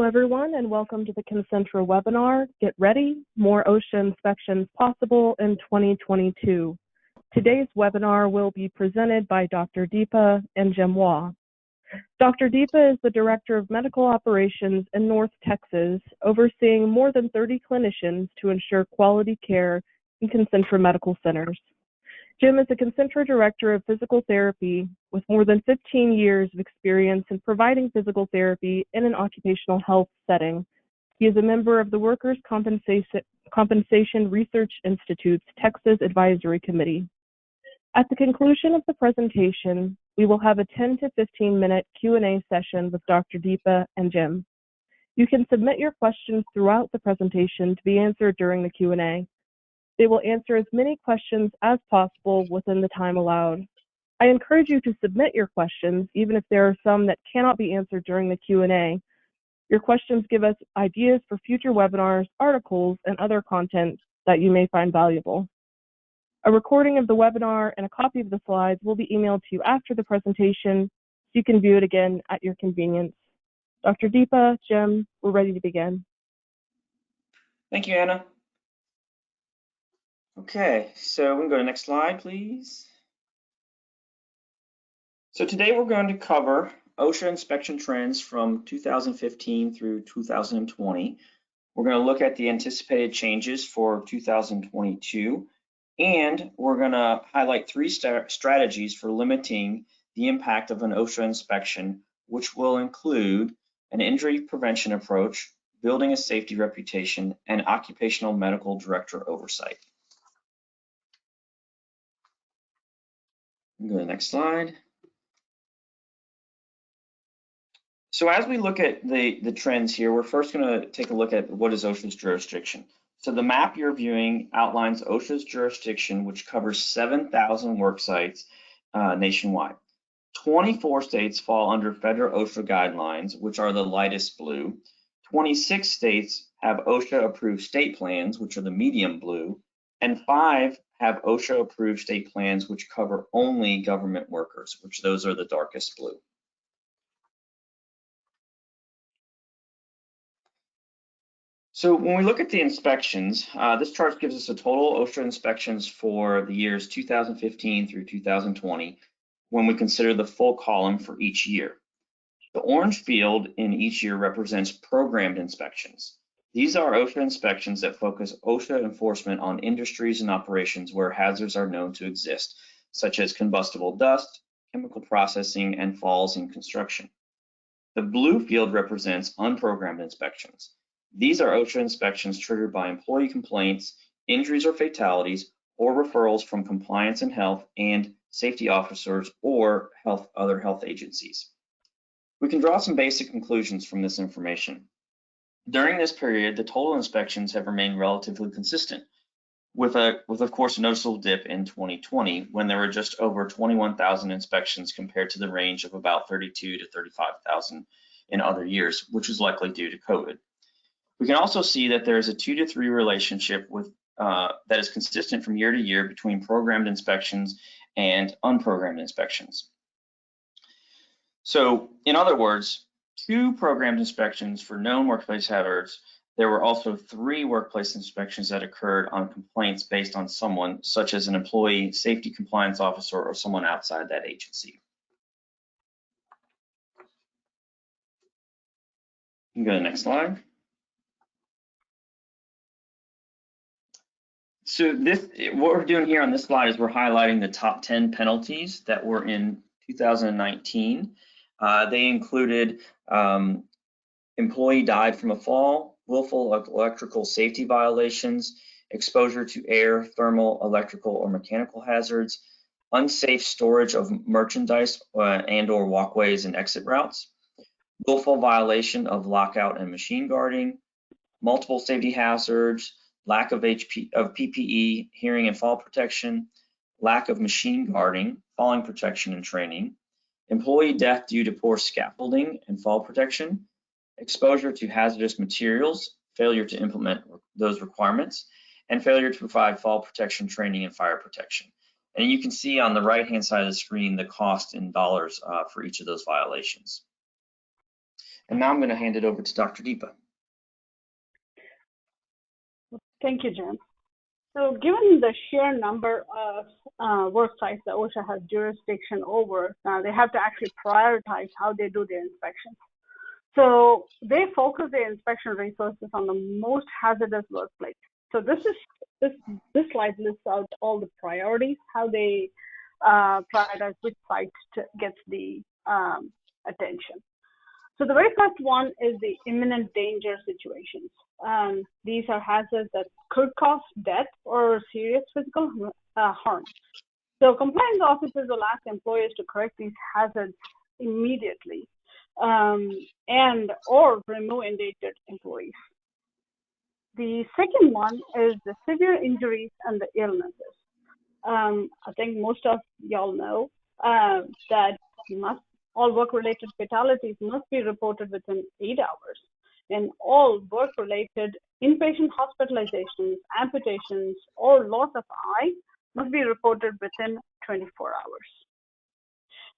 everyone, and welcome to the Concentra webinar, Get Ready, More OSHA Inspections Possible in 2022. Today's webinar will be presented by Dr. Deepa and Jim Waugh. Dr. Deepa is the Director of Medical Operations in North Texas, overseeing more than 30 clinicians to ensure quality care in Concentra medical centers. Jim is a Concentra Director of Physical Therapy with more than 15 years of experience in providing physical therapy in an occupational health setting. He is a member of the Workers' Compensation Research Institute's Texas Advisory Committee. At the conclusion of the presentation, we will have a 10 to 15-minute Q&A session with Dr. Deepa and Jim. You can submit your questions throughout the presentation to be answered during the Q&A. They will answer as many questions as possible within the time allowed. I encourage you to submit your questions, even if there are some that cannot be answered during the Q&A. Your questions give us ideas for future webinars, articles, and other content that you may find valuable. A recording of the webinar and a copy of the slides will be emailed to you after the presentation, so you can view it again at your convenience. Dr. Deepa, Jim, we're ready to begin. Thank you, Anna. Okay, so we can go to the next slide, please. So today we're going to cover OSHA inspection trends from 2015 through 2020. We're going to look at the anticipated changes for 2022, and we're going to highlight three strategies for limiting the impact of an OSHA inspection, which will include an injury prevention approach, building a safety reputation, and occupational medical director oversight. Go to the next slide. So as we look at the trends here, we're first going to take a look at what is OSHA's jurisdiction. So the map you're viewing outlines OSHA's jurisdiction, which covers 7,000 work sites nationwide. 24 states fall under federal OSHA guidelines, which are the lightest blue. 26 states have OSHA-approved state plans, which are the medium blue, and 5 have OSHA-approved state plans which cover only government workers, which those are the darkest blue. So when we look at the inspections, this chart gives us a total OSHA inspections for the years 2015 through 2020 when we consider the full column for each year. The orange field in each year represents programmed inspections. These are OSHA inspections that focus OSHA enforcement on industries and operations where hazards are known to exist, such as combustible dust, chemical processing, and falls in construction. The blue field represents unprogrammed inspections. These are OSHA inspections triggered by employee complaints, injuries or fatalities, or referrals from compliance and health and safety officers or other health agencies. We can draw some basic conclusions from this information. During this period, the total inspections have remained relatively consistent, with of course a noticeable dip in 2020 when there were just over 21,000 inspections compared to the range of about 32 to 35,000 in other years, which is likely due to COVID. We can also see that there is a 2 to 3 relationship with that is consistent from year to year between programmed inspections and unprogrammed inspections. So, in other words, 2 programmed inspections for known workplace hazards. There were also 3 workplace inspections that occurred on complaints based on someone, such as an employee, safety compliance officer, or someone outside that agency. You can go to the next slide. So what we're doing here on this slide is we're highlighting the top 10 penalties that were in 2019. They included employee died from a fall, willful electrical safety violations, exposure to air, thermal, electrical, or mechanical hazards, unsafe storage of merchandise and or walkways and exit routes, willful violation of lockout and machine guarding, multiple safety hazards, lack of PPE, hearing and fall protection, lack of machine guarding, falling protection and training, employee death due to poor scaffolding and fall protection, exposure to hazardous materials, failure to implement those requirements, and failure to provide fall protection training and fire protection. And you can see on the right-hand side of the screen the cost in dollars for each of those violations. And now I'm going to hand it over to Dr. Deepa. Thank you, Jim. So given the sheer number of work sites that OSHA has jurisdiction over, they have to actually prioritize how they do their inspections. So they focus their inspection resources on the most hazardous workplace. So this slide lists out all the priorities, how they prioritize which site gets the attention. So the very first one is the imminent danger situations. These are hazards that could cause death or serious physical harm. So compliance officers will ask employers to correct these hazards immediately and or remove endangered employees. The second one is the severe injuries and the illnesses. I think most of y'all know that all work-related fatalities must be reported within 8 hours, and all work-related inpatient hospitalizations, amputations, or loss of eye must be reported within 24 hours.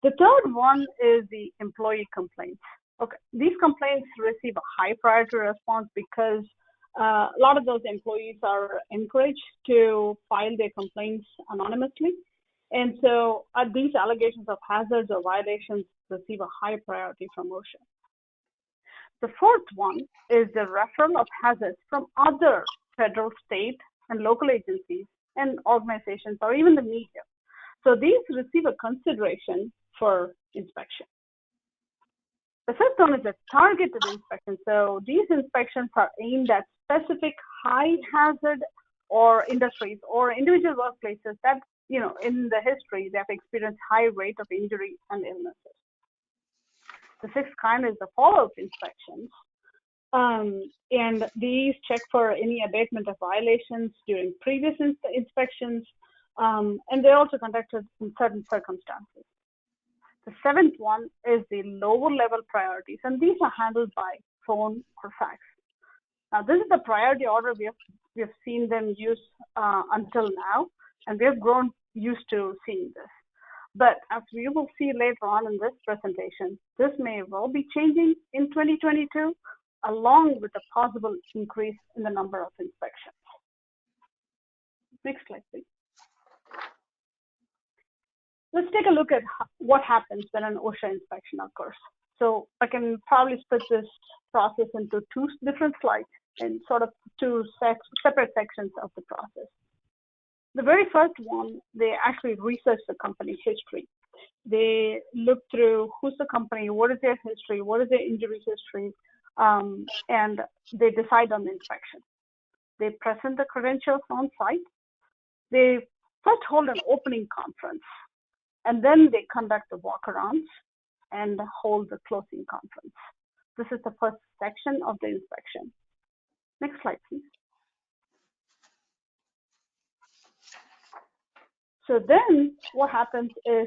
The third one is the employee complaints. Okay, these complaints receive a high priority response because a lot of those employees are encouraged to file their complaints anonymously. And so these allegations of hazards or violations receive a high priority from OSHA. The fourth one is the referral of hazards from other federal, state, and local agencies and organizations, or even the media. So these receive a consideration for inspection. The fifth one is a targeted inspection. So these inspections are aimed at specific high hazard or industries or individual workplaces that, in the history, they have experienced high rate of injury and illnesses. The sixth kind is the follow-up inspections. And these check for any abatement of violations during previous inspections, and they're also conducted in certain circumstances. The seventh one is the lower level priorities, and these are handled by phone or fax. Now, this is the priority order we have seen them use until now, and we have grown used to seeing this. But as we will see later on in this presentation, this may well be changing in 2022, along with a possible increase in the number of inspections. Next slide, please. Let's take a look at what happens when an OSHA inspection occurs. So I can probably split this process into two different slides and sort of two separate sections of the process. The very first one, they actually research the company's history. They look through who's the company, what is their history, what is their injury history, and they decide on the inspection. They present the credentials on site. They first hold an opening conference, and then they conduct the walkarounds and hold the closing conference. This is the first section of the inspection. Next slide, please. So then what happens is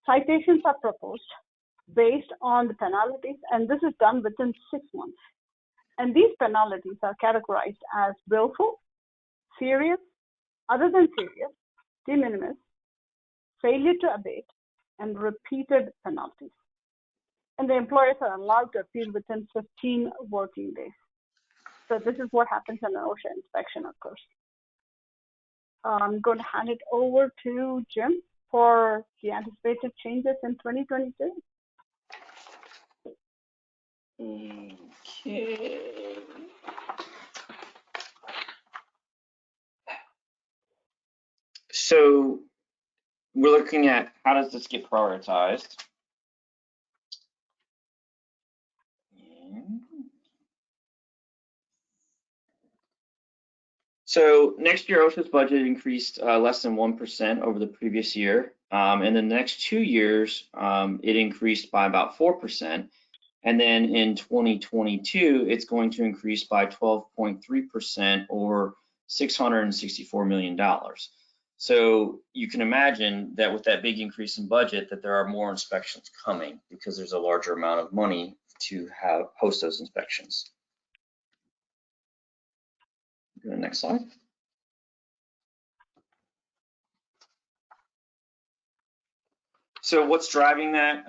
citations are proposed based on the penalties, and this is done within 6 months. And these penalties are categorized as willful, serious, other than serious, de minimis, failure to abate, and repeated penalties. And the employers are allowed to appeal within 15 working days. So this is what happens when an OSHA inspection occurs. I'm going to hand it over to Jim for the anticipated changes in 2022. Okay. So we're looking at how does this get prioritized? So next year, OSHA's budget increased less than 1% over the previous year. And the next 2 years, it increased by about 4%. And then in 2022, it's going to increase by 12.3% or $664 million. So you can imagine that with that big increase in budget, that there are more inspections coming because there's a larger amount of money to host those inspections. Go to the next slide. So what's driving that?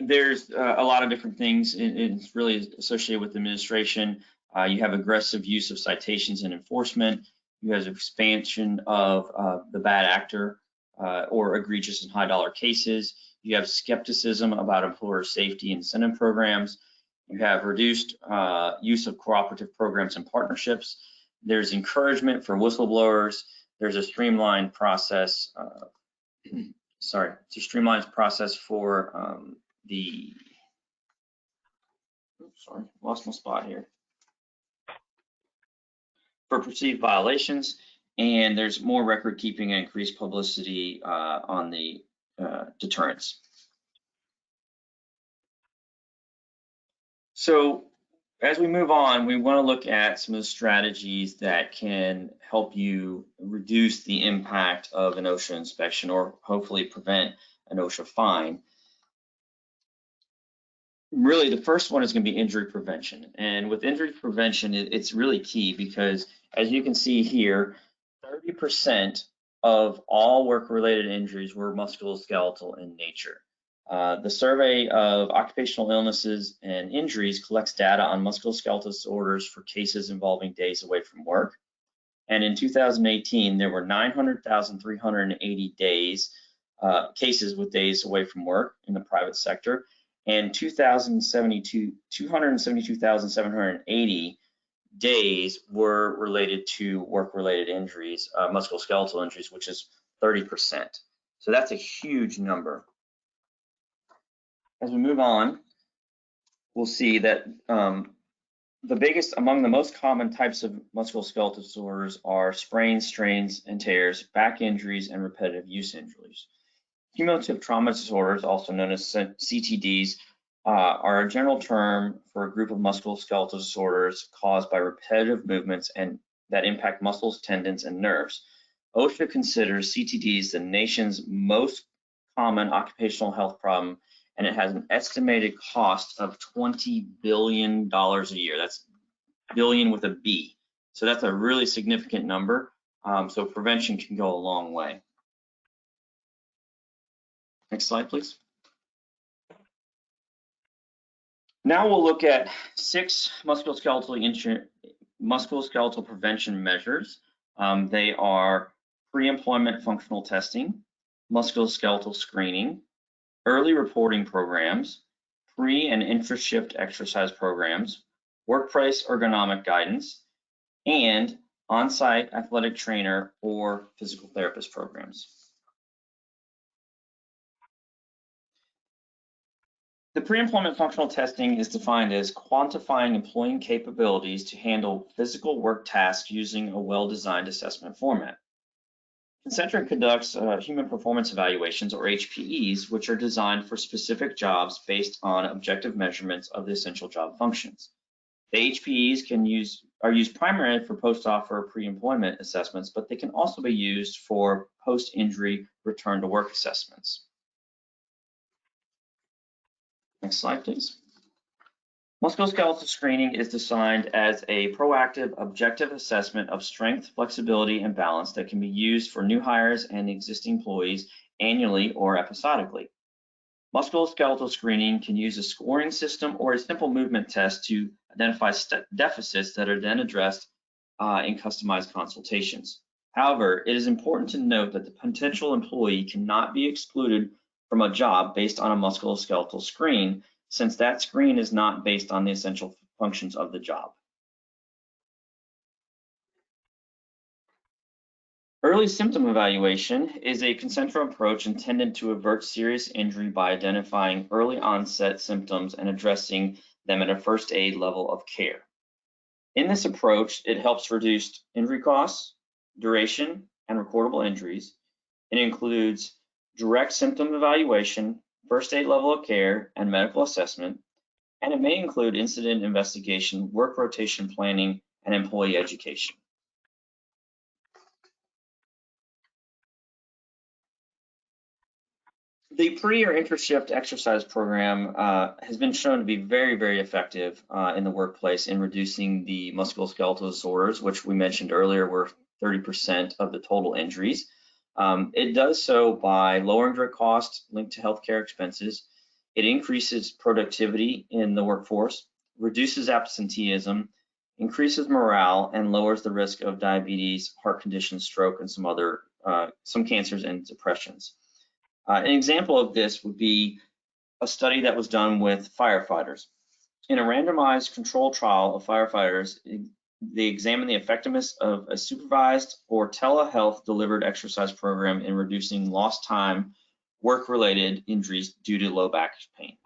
there's a lot of different things. It's really associated with administration. You have aggressive use of citations and enforcement. You have expansion of the bad actor or egregious and high dollar cases. You have skepticism about employer safety incentive programs. You have reduced use of cooperative programs and partnerships. There's encouragement for whistleblowers. There's a streamlined process. It's a streamlined process for lost my spot here. For perceived violations, and there's more record keeping and increased publicity on the deterrence. So as we move on, we want to look at some of the strategies that can help you reduce the impact of an OSHA inspection or hopefully prevent an OSHA fine. Really, the first one is going to be injury prevention. And with injury prevention, it's really key because as you can see here, 30% of all work-related injuries were musculoskeletal in nature. The survey of occupational illnesses and injuries collects data on musculoskeletal disorders for cases involving days away from work. And in 2018, there were 900,380 cases with days away from work in the private sector, and 272,780 days were related to work-related injuries, musculoskeletal injuries, which is 30%. So that's a huge number. As we move on, we'll see that among the most common types of musculoskeletal disorders are sprains, strains, and tears, back injuries, and repetitive use injuries. Cumulative trauma disorders, also known as CTDs, are a general term for a group of musculoskeletal disorders caused by repetitive movements and that impact muscles, tendons, and nerves. OSHA considers CTDs the nation's most common occupational health problem, and it has an estimated cost of $20 billion a year. That's billion with a B. So that's a really significant number. So prevention can go a long way. Next slide, please. Now we'll look at 6 musculoskeletal prevention measures. They are pre-employment functional testing, musculoskeletal screening, early reporting programs, pre- and intra-shift exercise programs, workplace ergonomic guidance, and on-site athletic trainer or physical therapist programs. The pre-employment functional testing is defined as quantifying employee capabilities to handle physical work tasks using a well-designed assessment format. Concentra conducts human performance evaluations, or HPEs, which are designed for specific jobs based on objective measurements of the essential job functions. The HPEs are used primarily for post-offer pre-employment assessments, but they can also be used for post-injury return to work assessments. Next slide, please. Musculoskeletal screening is designed as a proactive, objective assessment of strength, flexibility, and balance that can be used for new hires and existing employees annually or episodically. Musculoskeletal screening can use a scoring system or a simple movement test to identify deficits that are then addressed in customized consultations. However, it is important to note that the potential employee cannot be excluded from a job based on a musculoskeletal screen, since that screen is not based on the essential functions of the job. Early symptom evaluation is a Concentra approach intended to avert serious injury by identifying early onset symptoms and addressing them at a first aid level of care. In this approach, it helps reduce injury costs, duration, and recordable injuries. It includes direct symptom evaluation, first aid level of care, and medical assessment, and it may include incident investigation, work rotation planning, and employee education. The pre or intra-shift exercise program has been shown to be very, very effective in the workplace in reducing the musculoskeletal disorders, which we mentioned earlier were 30% of the total injuries. It does so by lowering direct costs linked to healthcare expenses. It increases productivity in the workforce, reduces absenteeism, increases morale, and lowers the risk of diabetes, heart conditions, stroke, and some cancers and depressions. An example of this would be a study that was done with firefighters. In a randomized control trial of firefighters, they examined the effectiveness of a supervised or telehealth delivered exercise program in reducing lost time, work-related injuries due to low back pain.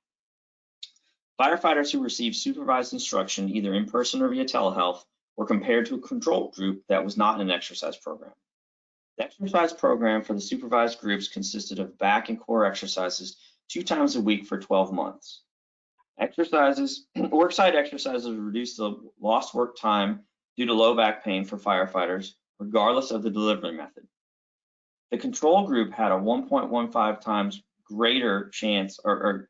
Firefighters who received supervised instruction, either in person or via telehealth, were compared to a control group that was not in an exercise program. The exercise program for the supervised groups consisted of back and core exercises 2 times a week for 12 months. Worksite exercises reduced the lost work time due to low back pain for firefighters, regardless of the delivery method. The control group had a 1.15 times greater chance, or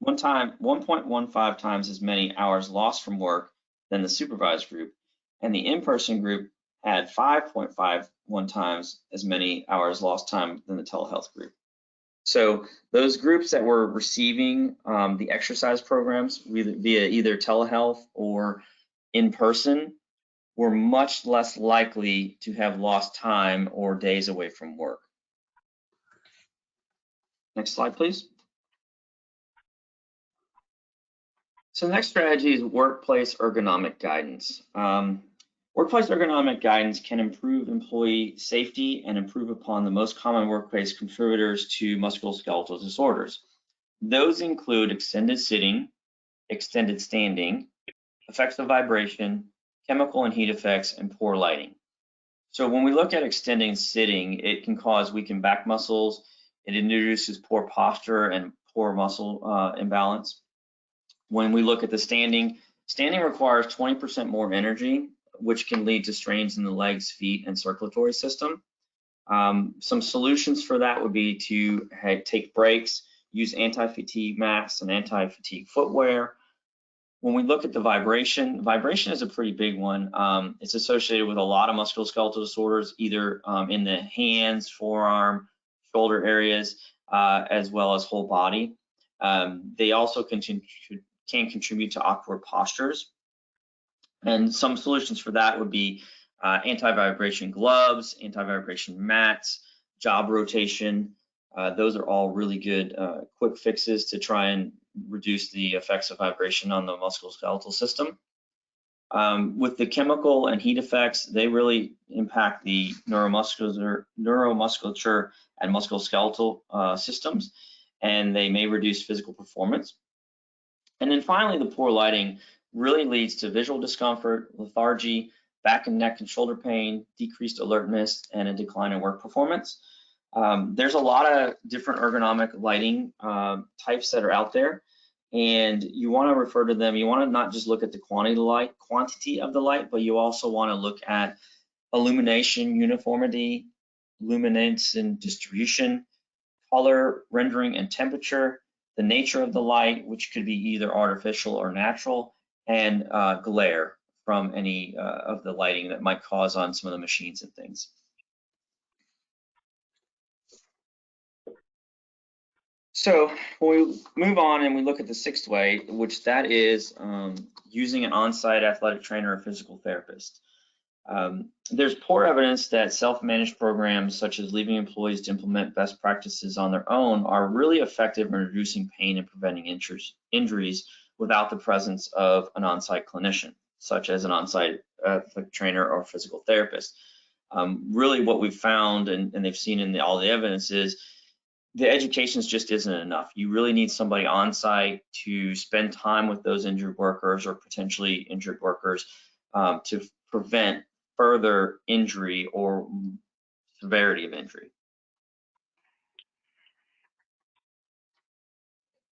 1.15 times as many hours lost from work than the supervised group, and the in-person group had 5.51 times as many hours lost time than the telehealth group. So those groups that were receiving the exercise programs via either telehealth or in person were much less likely to have lost time or days away from work. Next slide, please. So the next strategy is workplace ergonomic guidance. Workplace ergonomic guidance can improve employee safety and improve upon the most common workplace contributors to musculoskeletal disorders. Those include extended sitting, extended standing, effects of vibration, chemical and heat effects, and poor lighting. So when we look at extending sitting, it can cause weakened back muscles. It introduces poor posture and poor muscle imbalance. When we look at the standing requires 20% more energy, which can lead to strains in the legs, feet, and circulatory system. Some solutions for that would be to take breaks, use anti-fatigue masks and anti-fatigue footwear. When we look at the vibration is a pretty big one. It's associated with a lot of musculoskeletal disorders, either in the hands, forearm, shoulder areas, as well as whole body. They also can contribute to awkward postures. And some solutions for that would be anti-vibration gloves, anti-vibration mats, job rotation. Those are all really good quick fixes to try and reduce the effects of vibration on the musculoskeletal system. With the chemical and heat effects, they really impact the neuromuscular and musculoskeletal systems, and they may reduce physical performance. And then finally, the poor lighting really leads to visual discomfort, lethargy, back and neck and shoulder pain, decreased alertness, and a decline in work performance. There's a lot of different ergonomic lighting types that are out there, and you want to refer to them. You want to not just look at the quantity of the light, but you also want to look at illumination, uniformity, luminance and distribution, color, rendering, and temperature, the nature of the light, which could be either artificial or natural, and glare from any of the lighting that might cause on some of the machines and things. So when we move on and we look at the 6th way, which that is using an on-site athletic trainer or physical therapist. There's poor evidence that self-managed programs, such as leaving employees to implement best practices on their own, are really effective in reducing pain and preventing injuries without the presence of an on-site clinician, such as an on-site athletic trainer or physical therapist. Really what we've found, and they've seen in all the evidence, is the education just isn't enough. You really need somebody on site to spend time with those injured workers or potentially injured workers to prevent further injury or severity of injury.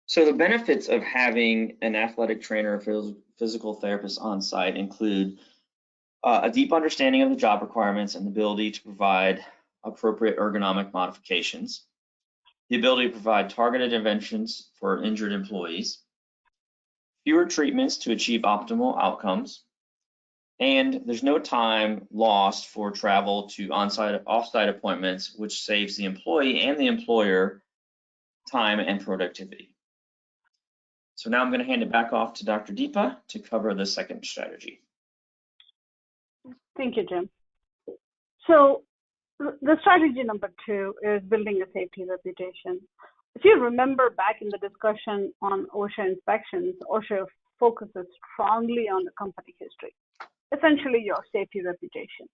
So the benefits of having an athletic trainer or physical therapist on site include a deep understanding of the job requirements and the ability to provide appropriate ergonomic modifications, the ability to provide targeted interventions for injured employees, fewer treatments to achieve optimal outcomes, and there's no time lost for travel to on-site, off-site appointments, which saves the employee and the employer time and productivity. So now I'm going to hand it back off to Dr. Deepa to cover the second strategy. Thank you, Jim. So the strategy number 2 is building a safety reputation. If you remember back in the discussion on OSHA inspections, OSHA focuses strongly on the company history, essentially your safety reputation.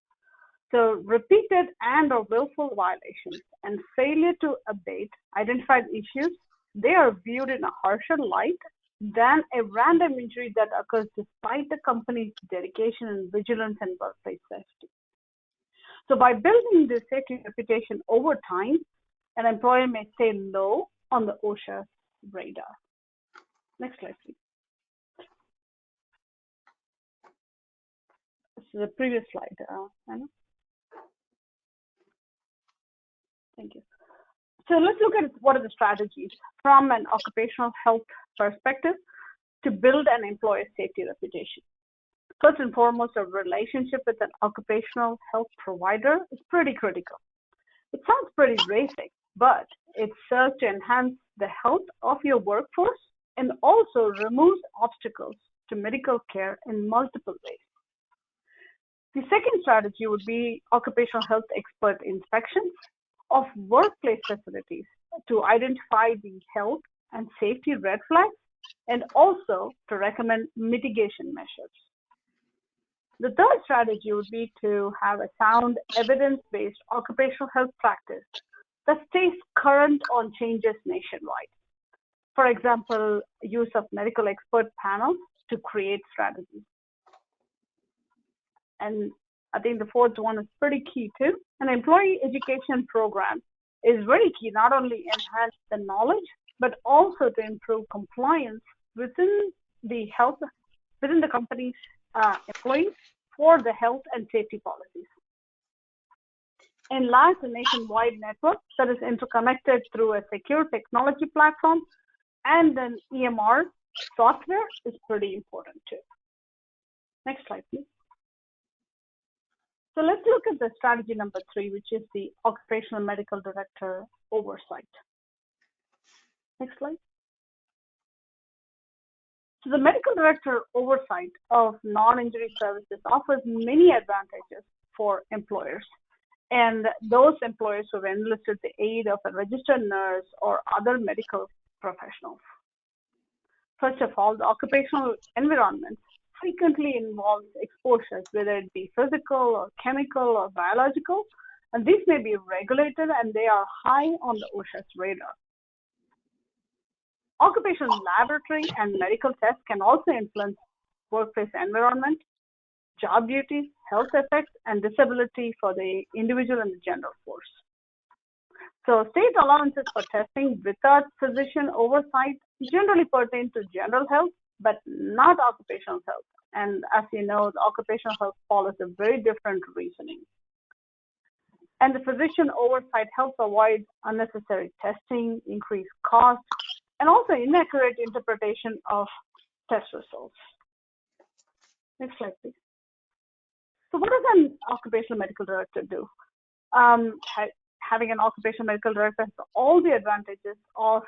So repeated and or willful violations and failure to abate identified issues, they are viewed in a harsher light than a random injury that occurs despite the company's dedication and vigilance and workplace safety. So by building this safety reputation over time, an employer may stay low on the OSHA radar. Next slide, please. This is the previous slide, Anna. Thank you. So let's look at what are the strategies from an occupational health perspective to build an employer safety reputation. First and foremost, a relationship with an occupational health provider is pretty critical. It sounds pretty basic, but it serves to enhance the health of your workforce and also removes obstacles to medical care in multiple ways. The second strategy would be occupational health expert inspections of workplace facilities to identify the health and safety red flags and also to recommend mitigation measures. The third strategy would be to have a sound evidence-based occupational health practice that stays current on changes nationwide. For example, use of medical expert panels to create strategies. And I think the fourth one is pretty key too. An employee education program is very key, not only enhance the knowledge, but also to improve compliance within the company's employees for the health and safety policies. And last, a nationwide network that is interconnected through a secure technology platform and an EMR software is pretty important too. Next slide, please. So let's look at the strategy number 3, which is the Occupational Medical Director Oversight. Next slide. So the Medical Director Oversight of non-injury services offers many advantages for employers and those employers who have enlisted the aid of a registered nurse or other medical professionals. First of all, the occupational environment frequently involves exposures, whether it be physical or chemical or biological, and these may be regulated and they are high on the OSHA's radar. Occupational laboratory and medical tests can also influence workplace environment, job duties, health effects, and disability for the individual and the general force. So state allowances for testing without physician oversight generally pertain to general health, but not occupational health. And as you know, the occupational health follows a very different reasoning. And the physician oversight helps avoid unnecessary testing, increased costs, and also inaccurate interpretation of test results. Next slide, please. So what does an occupational medical director do? Having an occupational medical director has all the advantages of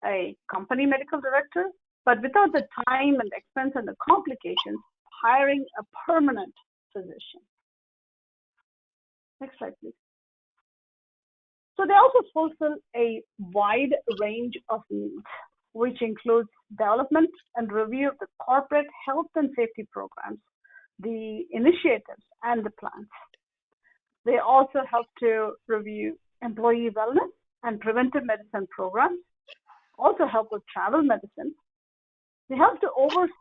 a company medical director, but without the time and expense and the complications, hiring a permanent physician. Next slide, please. So they also fulfill a wide range of needs, which includes development and review of the corporate health and safety programs, the initiatives, and the plans. They also help to review employee wellness and preventive medicine programs, also help with travel medicine. They help to oversee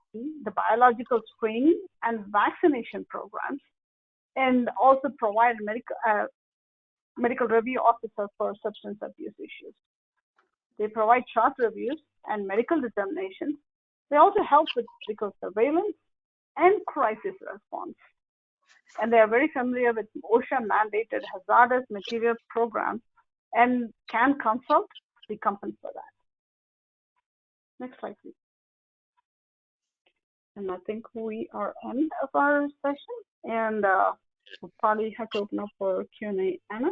the biological screening and vaccination programs, and also provide medical review officer for substance abuse issues. They provide chart reviews and medical determinations. They also help with medical surveillance and crisis response. And they are very familiar with OSHA mandated hazardous material programs and can consult the company for that. Next slide, please. And I think we are end of our session, and we'll probably have to open up for Q&A. Anna?